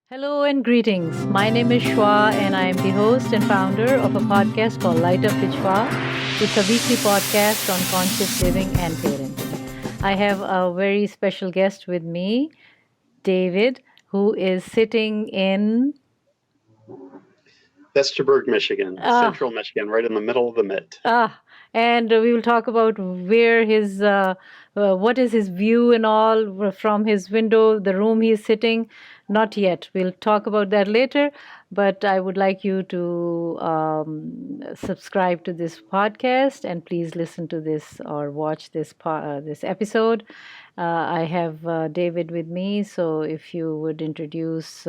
Hello and greetings. My name is SHUA and I am the host and founder of a podcast called Light Up with SHUA. It's a weekly podcast on conscious living and parenting. I have a very special guest with me, David, who is sitting in Vesterberg, Michigan, ah central Michigan, right in the middle of the mitt. and we will talk about where his what is his view and all from his window, the room he is sitting. Not yet. We'll talk about that later. But I would like you to subscribe to this podcast and please listen to this or watch this episode. I have David with me, so if you would introduce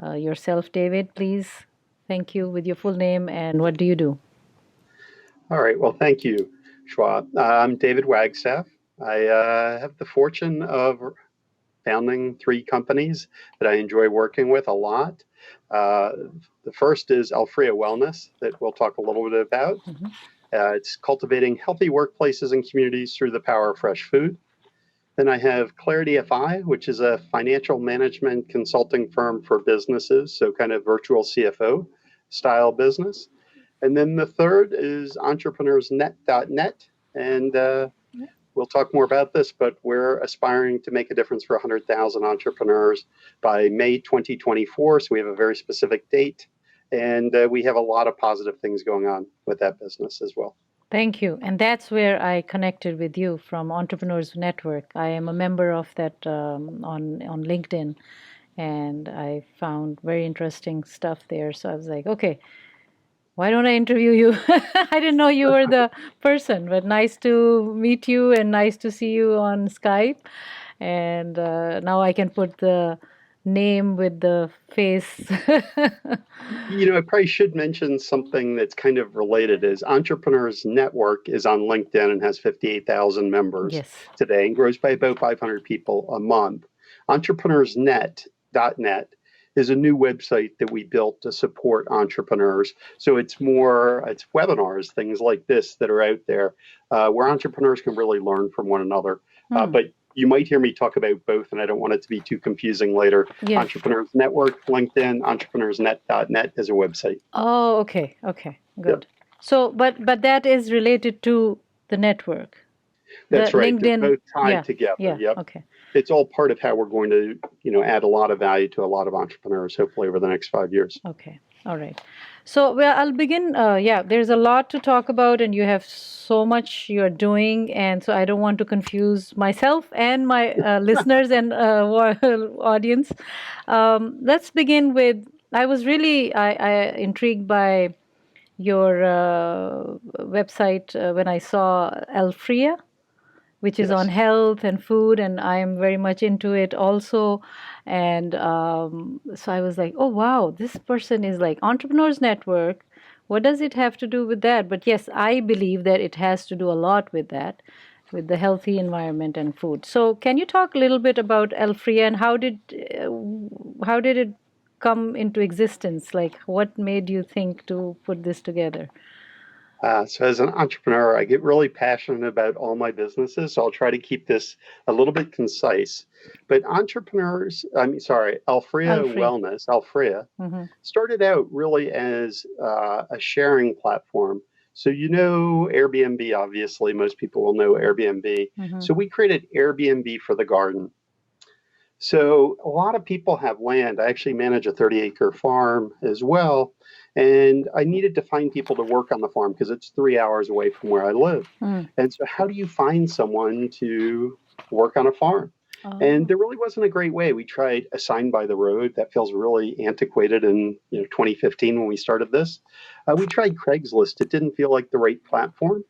yourself, David, please. Thank you with your full name and what do you do? All right. Well, thank you, Schwab. I'm David Wagstaff. I have the fortune of founding 3 companies that I enjoy working with a lot. The first is Alfrea Wellness that we'll talk a little bit about. Mm-hmm. It's cultivating healthy workplaces and communities through the power of fresh food. Then I have Clarityfi, which is a financial management consulting firm for businesses, so kind of virtual CFO style business. And then the third is Entrepreneursnet.net. And we'll talk more about this, but we're aspiring to make a difference for 100,000 entrepreneurs by May 2024. So we have a very specific date. And we have a lot of positive things going on with that business as well. Thank you. And that's where I connected with you from Entrepreneurs Network. I am a member of that on LinkedIn. And I found very interesting stuff there. So I was like, okay, why don't I interview you? I didn't know you were the person, but nice to meet you and nice to see you on Skype. And now I can put the name with the face. I probably should mention something that's kind of related is Entrepreneurs Network is on LinkedIn and has 58,000 members today and grows by about 500 people a month. Entrepreneursnet.net is a new website that we built to support entrepreneurs. So it's webinars, things like this that are out there where entrepreneurs can really learn from one another. But you might hear me talk about both, and I don't want it to be too confusing later. Yes. Entrepreneurs Network, LinkedIn, entrepreneursnet.net is a website. Oh, okay, good. Yep. So, but that is related to the network. That's right. LinkedIn, they're both tied together. Yep. Okay. It's all part of how we're going to, add a lot of value to a lot of entrepreneurs, hopefully over the next 5 years. Okay. All right. So, I'll begin. There's a lot to talk about, and you have so much you're doing, and so I don't want to confuse myself and my listeners and audience. Let's begin with. I was really intrigued by your website when I saw Alfrea, which is on health and food, and I am very much into it also. And so I was like, oh, wow, this person is like Entrepreneurs Network. What does it have to do with that? But yes, I believe that it has to do a lot with that, with the healthy environment and food. So can you talk a little bit about Alfrea and how did it come into existence? Like, what made you think to put this together? So as an entrepreneur, I get really passionate about all my businesses. So I'll try to keep this a little bit concise. But Alfrea Wellness, started out really as a sharing platform. So Airbnb, obviously, most people will know Airbnb. So we created Airbnb for the garden. So a lot of people have land. I actually manage a 30-acre farm as well. And I needed to find people to work on the farm because it's 3 hours away from where I live. And so how do you find someone to work on a farm? And there really wasn't a great way. We tried Assigned by the Road. That feels really antiquated in 2015 when we started this. We tried Craigslist. It didn't feel like the right platform.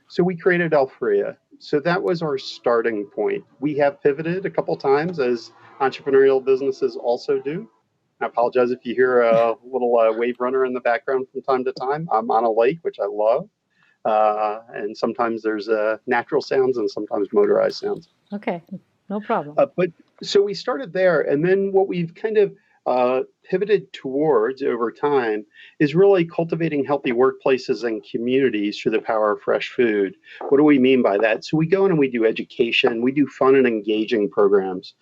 So we created Alfrea. So that was our starting point. We have pivoted a couple times as entrepreneurial businesses also do. I apologize if you hear a little wave runner in the background from time to time. I'm on a lake, which I love. And sometimes there's natural sounds and sometimes motorized sounds. Okay, no problem. But so we started there. And then what we've kind of pivoted towards over time is really cultivating healthy workplaces and communities through the power of fresh food. What do we mean by that? So we go in and we do education. We do fun and engaging programs.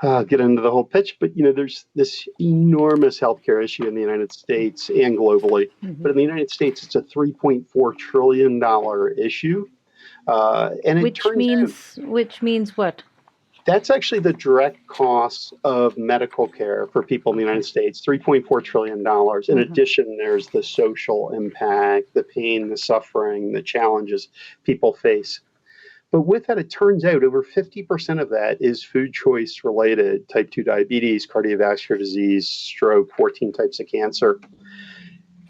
get into the whole pitch, but there's this enormous healthcare issue in the United States and globally. Mm-hmm. But in the United States, it's a $3.4 trillion issue. And it turns out Which means what? that's actually the direct costs of medical care for people in the United States, $3.4 trillion. In addition, there's the social impact, the pain, the suffering, the challenges people face. But with that, it turns out over 50% of that is food choice related: type 2 diabetes, cardiovascular disease, stroke, 14 types of cancer.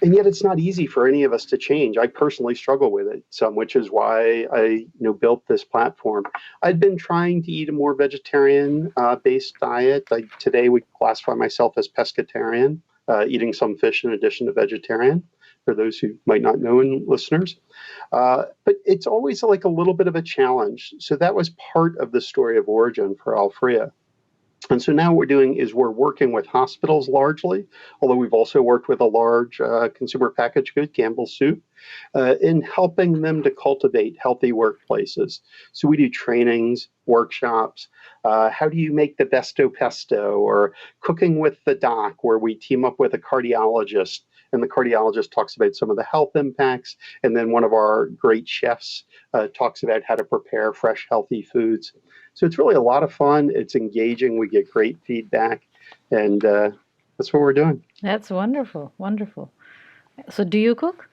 And yet it's not easy for any of us to change. I personally struggle with it some, which is why I built this platform. I'd been trying to eat a more vegetarian based diet. Today would classify myself as pescatarian, eating some fish in addition to vegetarian, for those who might not know and listeners. But it's always like a little bit of a challenge. So that was part of the story of origin for Alfrea. And so now what we're doing is we're working with hospitals largely, although we've also worked with a large consumer packaged good, Campbell's Soup, in helping them to cultivate healthy workplaces. So we do trainings, workshops. How do you make the besto pesto, or cooking with the doc, where we team up with a cardiologist, and the cardiologist talks about some of the health impacts. And then one of our great chefs talks about how to prepare fresh, healthy foods. So it's really a lot of fun. It's engaging. We get great feedback. And that's what we're doing. That's wonderful. Wonderful. So do you cook?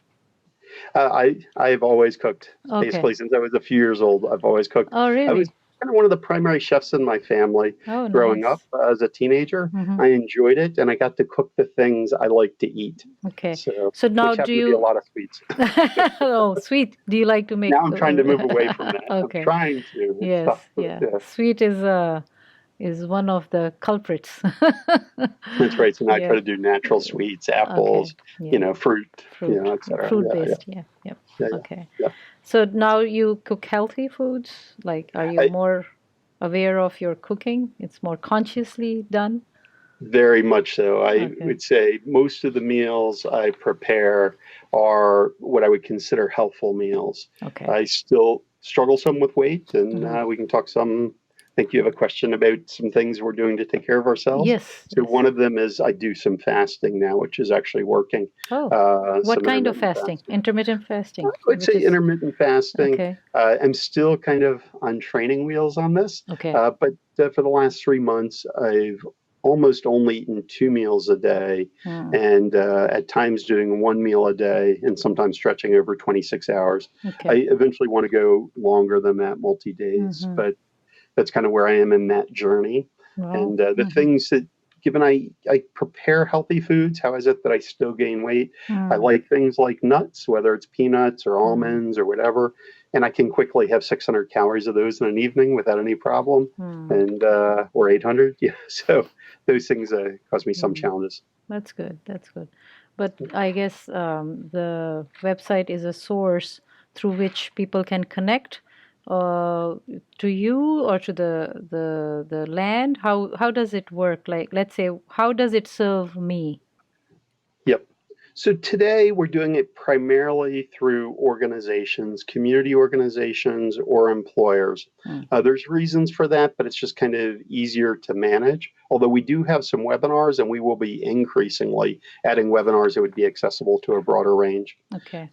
I've always cooked. Basically, since I was a few years old, I've always cooked. Oh, really? I was kind of one of the primary chefs in my family growing up as a teenager. I enjoyed it, and I got to cook the things I like to eat. Okay. So now do you? To be a lot of sweets. Oh, sweet. Do you like to make? Now I'm trying to move away from that. Okay. I'm trying to. It's Yes. tough, Yeah. yeah. Sweet is one of the culprits. That's right. So now I try to do natural sweets, apples, fruit, etc. Fruit-based. Yeah. Okay. Yeah. So now you cook healthy foods? Like, are you more aware of your cooking? It's more consciously done? Very much so. I would say most of the meals I prepare are what I would consider healthful meals. Okay. I still struggle some with weight, and we can talk some. I think you have a question about some things we're doing to take care of ourselves. Yes. So one of them is I do some fasting now, which is actually working. Oh. What kind of fasting? Intermittent fasting? I would say intermittent fasting. Okay. I'm still kind of on training wheels on this. Okay. But for the last 3 months, I've almost only eaten 2 meals a day, and at times doing 1 meal a day, and sometimes stretching over 26 hours. Okay. I eventually want to go longer than that, multi-days, but that's kind of where I am in that journey. Wow. And the things that, given I prepare healthy foods, how is it that I still gain weight? I like things like nuts, whether it's peanuts or almonds or whatever, and I can quickly have 600 calories of those in an evening without any problem, and or 800. Yeah, so those things cause me some challenges. That's good. That's good. But I guess the website is a source through which people can connect to you or to the land. How does it work? Like, let's say, how does it serve me? Yep. So today we're doing it primarily through organizations, community organizations, or employers. There's reasons for that, but it's just kind of easier to manage. Although we do have some webinars, and we will be increasingly adding webinars that would be accessible to a broader range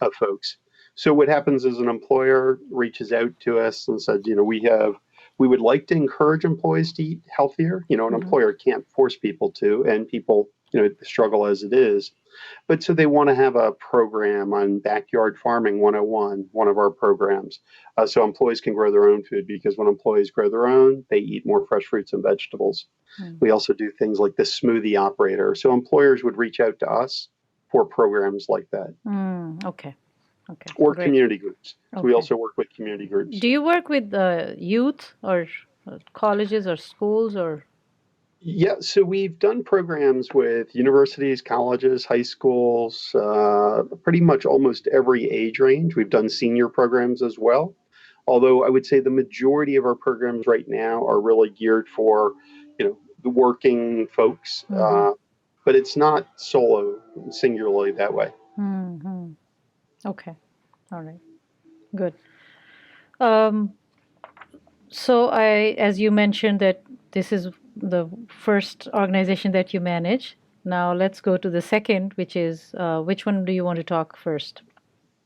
of folks. So what happens is an employer reaches out to us and said, we would like to encourage employees to eat healthier. An employer can't force people to, and people, struggle as it is. But so they want to have a program on Backyard Farming 101, one of our programs. So employees can grow their own food, because when employees grow their own, they eat more fresh fruits and vegetables. We also do things like the smoothie operator. So employers would reach out to us for programs like that. Okay. Or great. Community groups. So we also work with community groups. Do you work with youth or colleges or schools or? Yeah, so we've done programs with universities, colleges, high schools, pretty much almost every age range. We've done senior programs as well. Although I would say the majority of our programs right now are really geared for, the working folks. But it's not singularly that way. Okay. All right. Good. So as you mentioned, that this is the first organization that you manage. Now let's go to the second, which is which one do you want to talk first?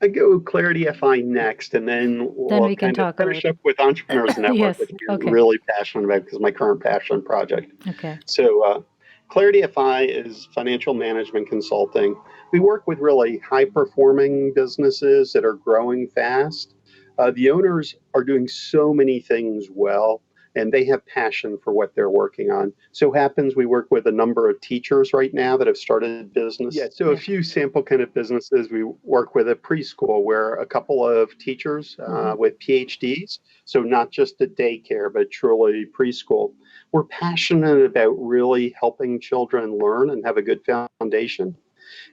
I go Clarityfi next, and then Then we'll we can kind of talk finish about. up with Entrepreneurs Network, Yes. which we're Okay. really passionate about because my current passion project. Okay. So, Clarityfi is financial management consulting. We work with really high performing businesses that are growing fast. The owners are doing so many things well, and they have passion for what they're working on. So happens we work with a number of teachers right now that have started business. Yeah, so a few sample kind of businesses. We work with a preschool where a couple of teachers with PhDs, so not just a daycare, but truly preschool. We're passionate about really helping children learn and have a good foundation.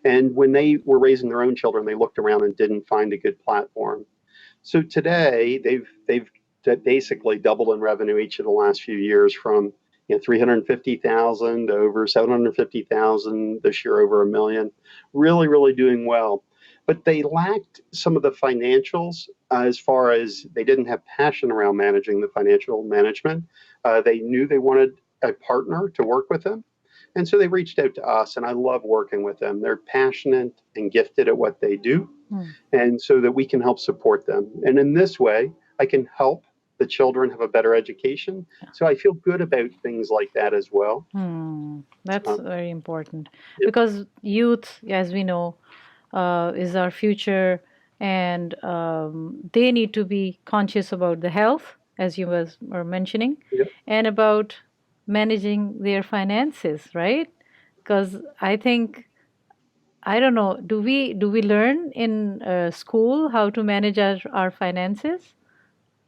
And when they were raising their own children, they looked around and didn't find a good platform. So today they've basically doubled in revenue each of the last few years from 350,000 to over 750,000 this year, over a million. Really, really doing well. But they lacked some of the financials as far as they didn't have passion around managing the financial management. They knew they wanted a partner to work with them. And so they reached out to us, and I love working with them. They're passionate and gifted at what they do, and so that we can help support them. And in this way, I can help the children have a better education. So I feel good about things like that as well. That's very important Yep. because youth, as we know, is our future, and they need to be conscious about the health, as you were mentioning, Yep. and about managing their finances, right? Because I think, I don't know, do we learn in school how to manage our finances?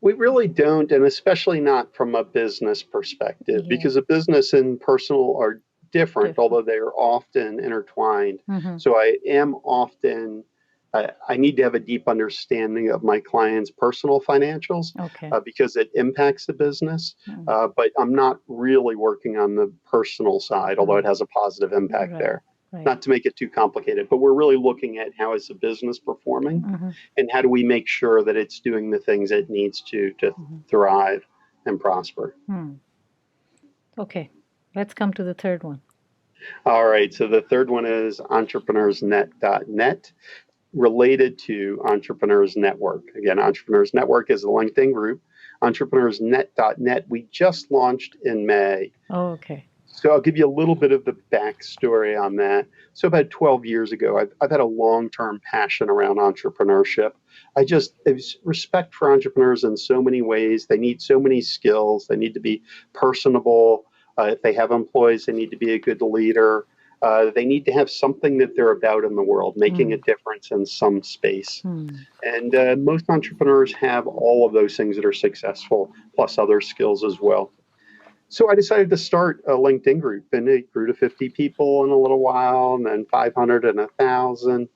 We really don't, and especially not from a business perspective, Yeah, because a business and personal are different, different. although they are often intertwined. Mm-hmm. So I am often, I need to have a deep understanding of my client's personal financials Okay. because it impacts the business. But I'm not really working on the personal side, although it has a positive impact Right. there. Right. Not to make it too complicated, but we're really looking at how is the business performing and how do we make sure that it's doing the things it needs to thrive and prosper. Okay, let's come to the third one. All right, so the third one is entrepreneursnet.net, related to Entrepreneurs Network. Again, Entrepreneurs Network is a LinkedIn group. Entrepreneursnet.net, we just launched in May. Oh, okay. So I'll give you a little bit of the backstory on that. So about 12 years ago, I've had a long-term passion around entrepreneurship. There's respect for entrepreneurs in so many ways. They need so many skills. They need to be personable. If they have employees, they need to be a good leader. They need to have something that they're about in the world, making a difference in some space. And most entrepreneurs have all of those things that are successful, plus other skills as well. So I decided to start a LinkedIn group, and it grew to 50 people in a little while, and then 500 and 1,000.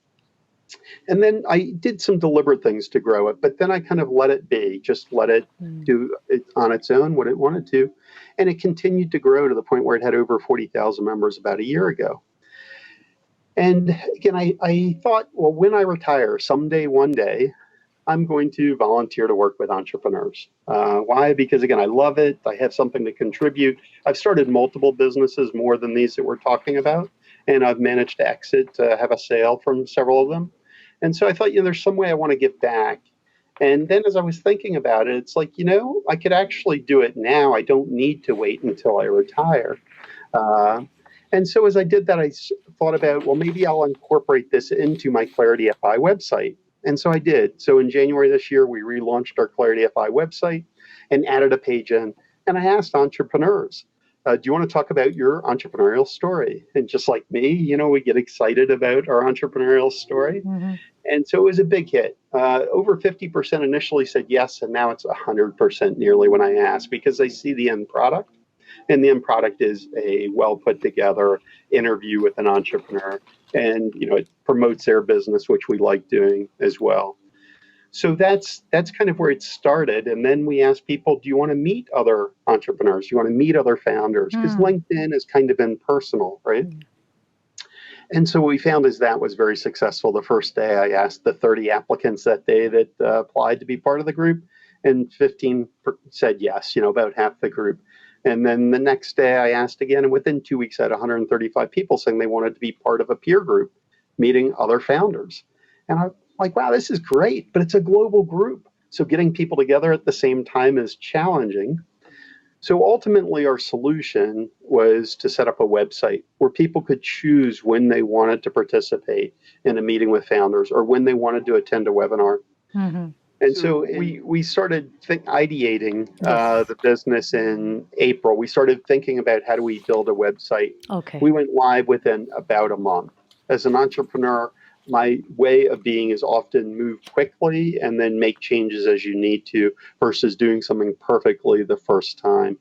And then I did some deliberate things to grow it, but then I kind of let it be, just let it do it on its own what it wanted to. And it continued to grow to the point where it had over 40,000 members about a year ago. And again, I thought, well, when I retire, someday, one day, I'm going to volunteer to work with entrepreneurs. Why? Because again, I love it. I have something to contribute. I've started multiple businesses, more than these that we're talking about, and I've managed to exit, have a sale from several of them. And so I thought, there's some way I want to give back. And then as I was thinking about it, it's like, I could actually do it now. I don't need to wait until I retire. And so as I did that, I thought about, well, maybe I'll incorporate this into my Clarityfi website. And so I did. So in January this year, we relaunched our Clarityfi website and added a page in. And I asked entrepreneurs, do you want to talk about your entrepreneurial story? And just like me, we get excited about our entrepreneurial story. And so it was a big hit. Over 50% initially said yes, and now it's 100% nearly when I ask, because they see the end product. And the end product is a well put together interview with an entrepreneur. And it promotes their business, which we like doing as well. So that's kind of where it started. And then we asked people, do you want to meet other entrepreneurs? Do you want to meet other founders? Because LinkedIn has kind of been personal, right? And so what we found is that was very successful. The first day I asked the 30 applicants that day that applied to be part of the group, and 15 said yes, about half the group. And then the next day I asked again, and within 2 weeks I had 135 people saying they wanted to be part of a peer group meeting other founders. And I'm like, wow, this is great, but it's a global group. So getting people together at the same time is challenging. So ultimately, our solution was to set up a website where people could choose when they wanted to participate in a meeting with founders or when they wanted to attend a webinar. Mm-hmm. And so we started ideating the business in April. We started thinking about how do we build a website. Okay. We went live within about a month. As an entrepreneur, my way of being is often move quickly and then make changes as you need to versus doing something perfectly the first time.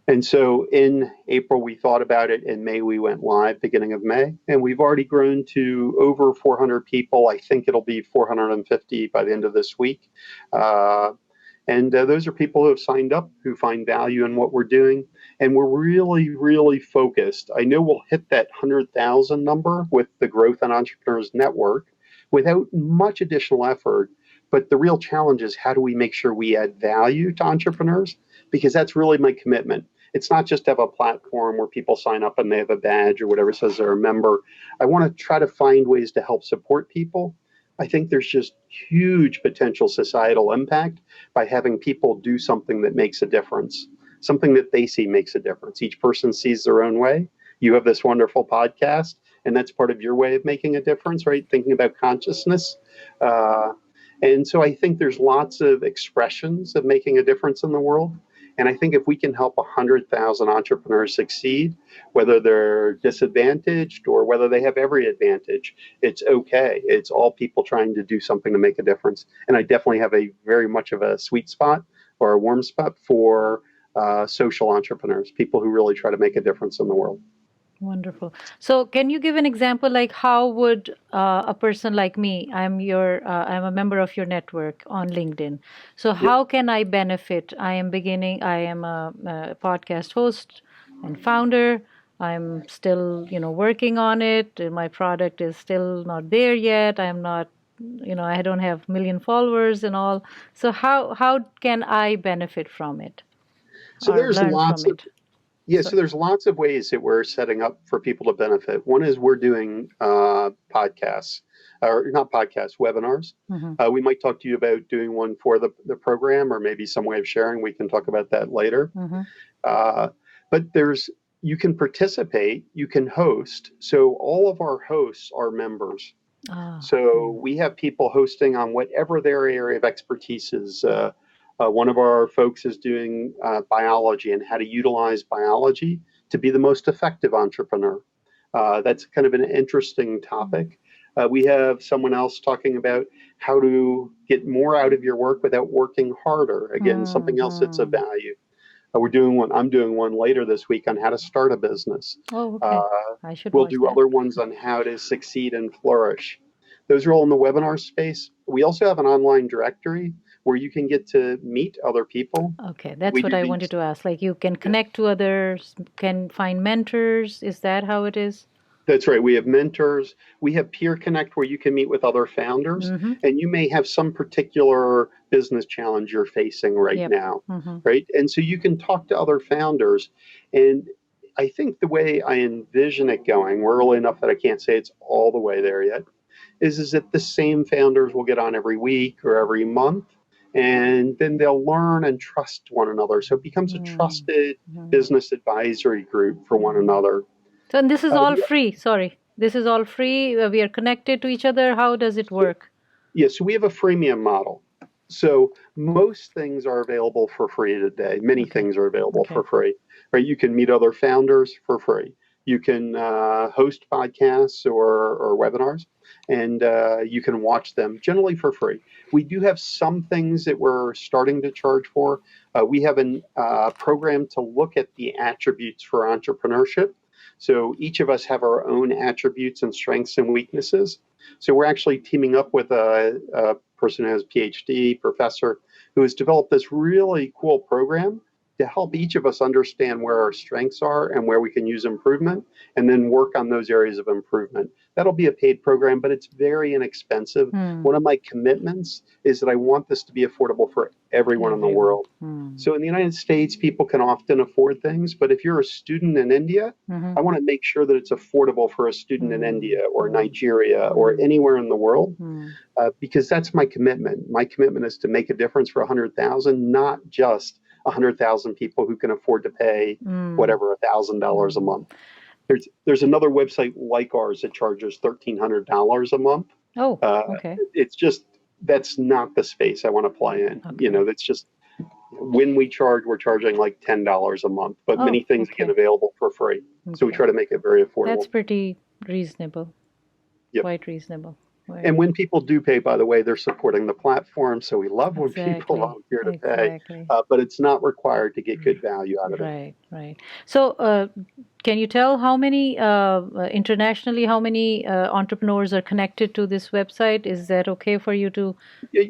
And so in April, we thought about it. In May, we went live, beginning of May, and we've already grown to over 400 people. I think it'll be 450 by the end of this week. And those are people who have signed up, who find value in what we're doing. And we're really, really focused. I know we'll hit that 100,000 number with the Growth and Entrepreneurs Network without much additional effort. But the real challenge is how do we make sure we add value to entrepreneurs? Because that's really my commitment. It's not just to have a platform where people sign up and they have a badge or whatever says they're a member. I want to try to find ways to help support people. I think there's just huge potential societal impact by having people do something that makes a difference, something that they see makes a difference. Each person sees their own way. You have this wonderful podcast, and that's part of your way of making a difference, right? Thinking about consciousness. And so I think there's lots of expressions of making a difference in the world. And I think if we can help 100,000 entrepreneurs succeed, whether they're disadvantaged or whether they have every advantage, it's okay. It's all people trying to do something to make a difference. And I definitely have a very much of a sweet spot or a warm spot for social entrepreneurs, people who really try to make a difference in the world. Wonderful. So, can you give an example, like how would a person like me? I'm a member of your network on LinkedIn. So, how can I benefit? I am a podcast host and founder. I'm still, working on it. My product is still not there yet. I'm not, I don't have million followers and all. So, how can I benefit from it? So or there's learn lots from of it? so there's lots of ways that we're setting up for people to benefit. One is we're doing podcasts, or not podcasts, webinars. Mm-hmm. We might talk to you about doing one for the program or maybe some way of sharing. We can talk about that later. Mm-hmm. But you can participate, you can host. So all of our hosts are members. So we have people hosting on whatever their area of expertise is. One of our folks is doing biology and how to utilize biology to be the most effective entrepreneur. That's kind of an interesting topic. We have someone else talking about how to get more out of your work without working harder. Again, something else that's of value. I'm doing one later this week on how to start a business. Oh, okay. I should We'll watch do that. other ones on how to succeed and flourish. Those are all in the webinar space. We also have an online directory where you can get to meet other people. Okay, that's what I wanted to ask. Like you can connect to others, can find mentors. Is that how it is? That's right. We have mentors. We have Peer Connect where you can meet with other founders, Mm-hmm. and you may have some particular business challenge you're facing right now, Mm-hmm. right? And so you can talk to other founders. And I think the way I envision it going, we're early enough that I can't say it's all the way there yet, is that the same founders will get on every week or every month, and then they'll learn and trust one another. So it becomes a trusted business advisory group for one another. So, and this is all free. Sorry, this is all free. We are connected to each other. How does it work? Yeah, so we have a freemium model. So most things are available for free today. Many things are available for free. Right? You can meet other founders for free. You can host podcasts or webinars, and you can watch them generally for free. We do have some things that we're starting to charge for. We have a program to look at the attributes for entrepreneurship. So each of us have our own attributes and strengths and weaknesses. So we're actually teaming up with a person who has a PhD, professor, who has developed this really cool program to help each of us understand where our strengths are and where we can use improvement, and then work on those areas of improvement. That'll be a paid program, but it's very inexpensive. One of my commitments is that I want this to be affordable for everyone in the world. So in the United States, people can often afford things, but if you're a student in India, I want to make sure that it's affordable for a student in India or Nigeria or anywhere in the world, because that's my commitment. My commitment is to make a difference for 100,000, not just 100,000 people who can afford to pay whatever, $1,000 a month. There's another website like ours that charges $1,300 a month. Oh, okay. It's just, that's not the space I want to play in. You know, that's just, when we're charging like $10 a month, but many things get available for free. So we try to make it very affordable. That's pretty reasonable. Yep. Quite reasonable. Right. And when people do pay, by the way, they're supporting the platform. So we love when people volunteer to pay, but it's not required to get good value out of it. Right. So can you tell how many, internationally, how many entrepreneurs are connected to this website? Is that okay for you to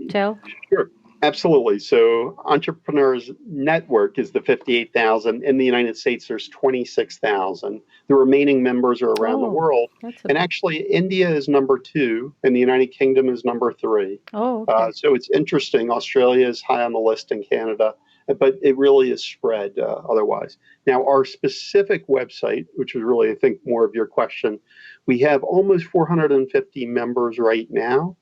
tell? Sure. Absolutely. So Entrepreneurs Network is the 58,000. In the United States, there's 26,000. The remaining members are around the world. And actually, India is number 2, and the United Kingdom is number 3. Oh, okay. So it's interesting. Australia is high on the list, in Canada, but it really is spread otherwise. Now, our specific website, which is really, I think, more of your question, we have almost 450 members right now.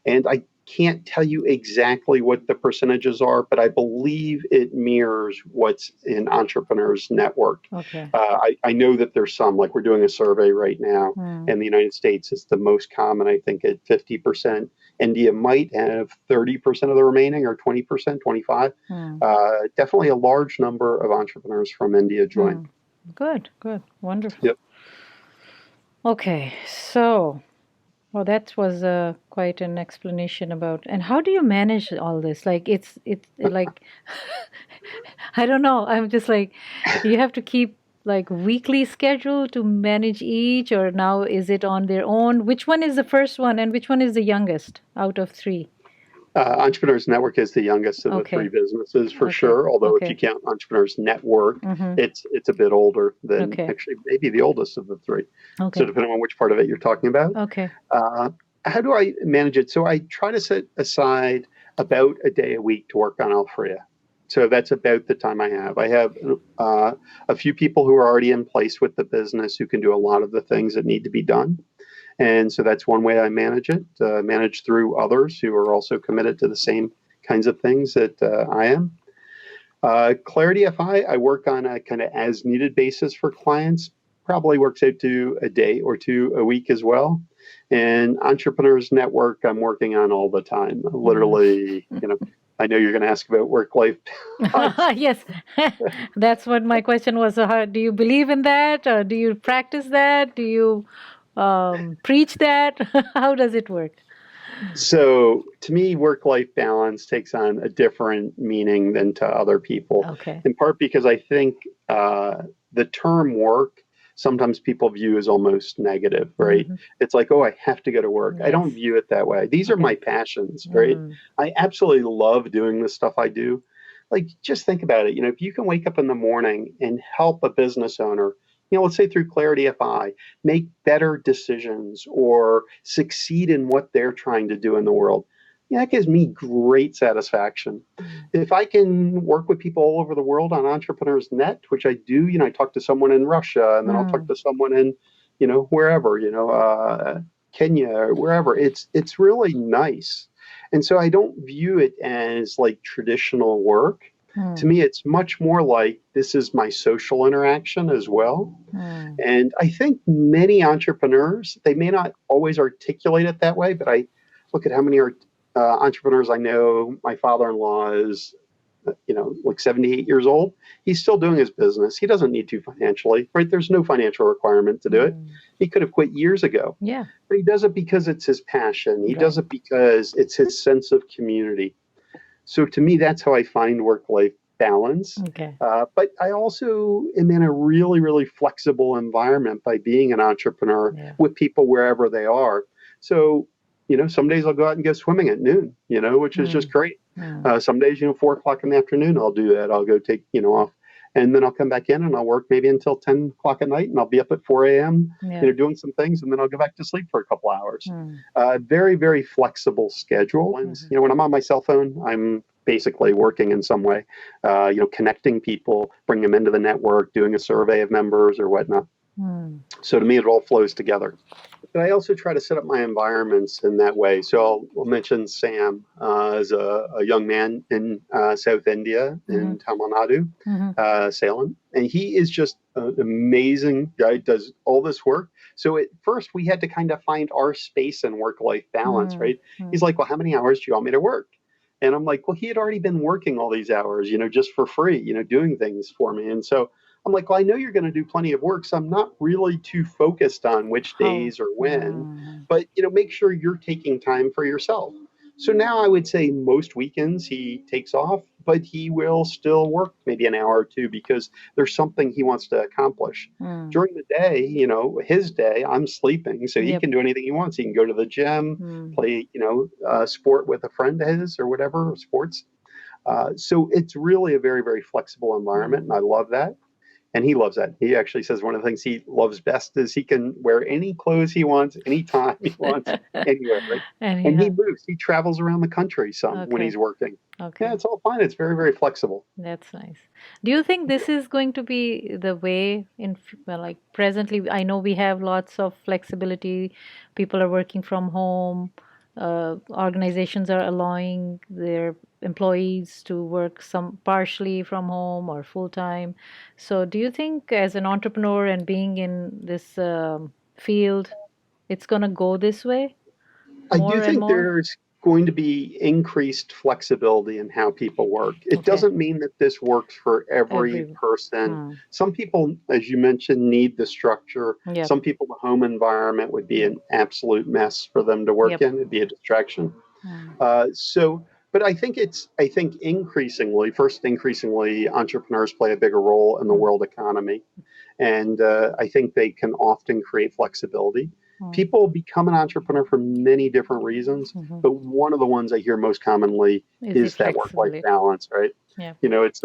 And I can't tell you exactly what the percentages are, but I believe it mirrors what's in Entrepreneurs Network. Okay. I know that there's some, like we're doing a survey right now, and the United States is the most common, I think, at 50%. India might have 30% of the remaining, or 20%, 25. Definitely a large number of entrepreneurs from India join. Good. Wonderful. Yep. Okay, so... Well, that was quite an explanation about. And how do you manage all this? Like, it's like, I don't know. I'm just like, you have to keep like weekly schedule to manage each, or now is it on their own? Which one is the first one, and which one is the youngest out of 3? Entrepreneurs Network is the youngest of the 3 businesses, for sure. Although if you count Entrepreneurs Network, it's a bit older than actually maybe the oldest of the 3. So depending on which part of it you're talking about. How do I manage it? So I try to set aside about a day a week to work on Alfrea. So that's about the time I have. I have a few people who are already in place with the business who can do a lot of the things that need to be done. And so that's one way I manage it, manage through others who are also committed to the same kinds of things that I am. Clarityfi, I work on a kind of as needed basis for clients, probably works out to a day or 2 a week as well. And Entrepreneurs Network, I'm working on all the time. Literally, I know you're going to ask about work-life balance. Yes, that's what my question was. Do you believe in that? Or do you practice that? Do you preach that? How does it work? So to me, work-life balance takes on a different meaning than to other people. In part because I think the term work, sometimes people view as almost negative, right? It's like, oh, I have to go to work. I don't view it that way. These are my passions, right? I absolutely love doing the stuff I do. Like, just think about it. If you can wake up in the morning and help a business owner, let's say through Clarityfi, make better decisions or succeed in what they're trying to do in the world, that gives me great satisfaction. If I can work with people all over the world on Entrepreneursnet, which I do, I talk to someone in Russia, and then I'll talk to someone in, wherever, Kenya or wherever. It's really nice. And so I don't view it as like traditional work. To me, it's much more like this is my social interaction as well. And I think many entrepreneurs, they may not always articulate it that way, but I look at how many entrepreneurs I know. My father-in-law is, like 78 years old. He's still doing his business. He doesn't need to financially, right? There's no financial requirement to do it. He could have quit years ago. Yeah. But he does it because it's his passion. He does it because it's his sense of community. So to me, that's how I find work-life balance. But I also am in a really, really flexible environment by being an entrepreneur with people wherever they are. So, some days I'll go out and go swimming at noon, which is just great. Some days, 4 o'clock in the afternoon, I'll do that. I'll go take, off. And then I'll come back in and I'll work maybe until 10 o'clock at night, and I'll be up at 4 a.m., doing some things, and then I'll go back to sleep for a couple hours. Very, very flexible schedule. And, when I'm on my cell phone, I'm basically working in some way, connecting people, bringing them into the network, doing a survey of members or whatnot. So to me, it all flows together. But I also try to set up my environments in that way. So I'll mention Sam as a young man in South India, in Tamil Nadu, Salem. And he is just an amazing guy, does all this work. So at first, we had to kind of find our space and work-life balance, right? He's like, well, how many hours do you want me to work? And I'm like, well, he had already been working all these hours, just for free, doing things for me. And so I'm like, well, I know you're going to do plenty of work, so I'm not really too focused on which days or when, but, make sure you're taking time for yourself. So now I would say most weekends he takes off, but he will still work maybe an hour or two because there's something he wants to accomplish. During the day, his day, I'm sleeping, so he can do anything he wants. He can go to the gym, play, sport with a friend of his or whatever, sports. So it's really a very, very flexible environment, and I love that. And he loves that. He actually says one of the things he loves best is he can wear any clothes he wants, anytime he wants, anywhere. Right? And he moves. He travels around the country when he's working. Yeah, it's all fine. It's very, very flexible. That's nice. Do you think this is going to be the way presently? I know we have lots of flexibility. People are working from home. Organizations are allowing their employees to work some partially from home or full time. So do you think as an entrepreneur and being in this field, it's going to go this way? I do think there's going to be increased flexibility in how people work. It doesn't mean that this works for every person. Some people, as you mentioned, need the structure. Some people, the home environment would be an absolute mess for them to work in. It'd be a distraction. But I think increasingly, entrepreneurs play a bigger role in the world economy. And I think they can often create flexibility. People become an entrepreneur for many different reasons, but one of the ones I hear most commonly is that work-life balance, right? It's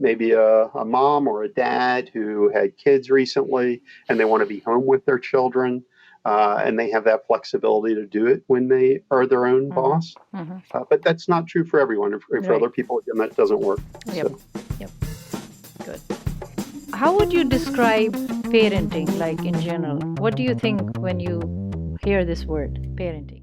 maybe a mom or a dad who had kids recently, and they want to be home with their children, and they have that flexibility to do it when they are their own boss. But that's not true for everyone. For other people, again, that doesn't work. Good. How would you describe parenting, in general? What do you think when you hear this word, parenting?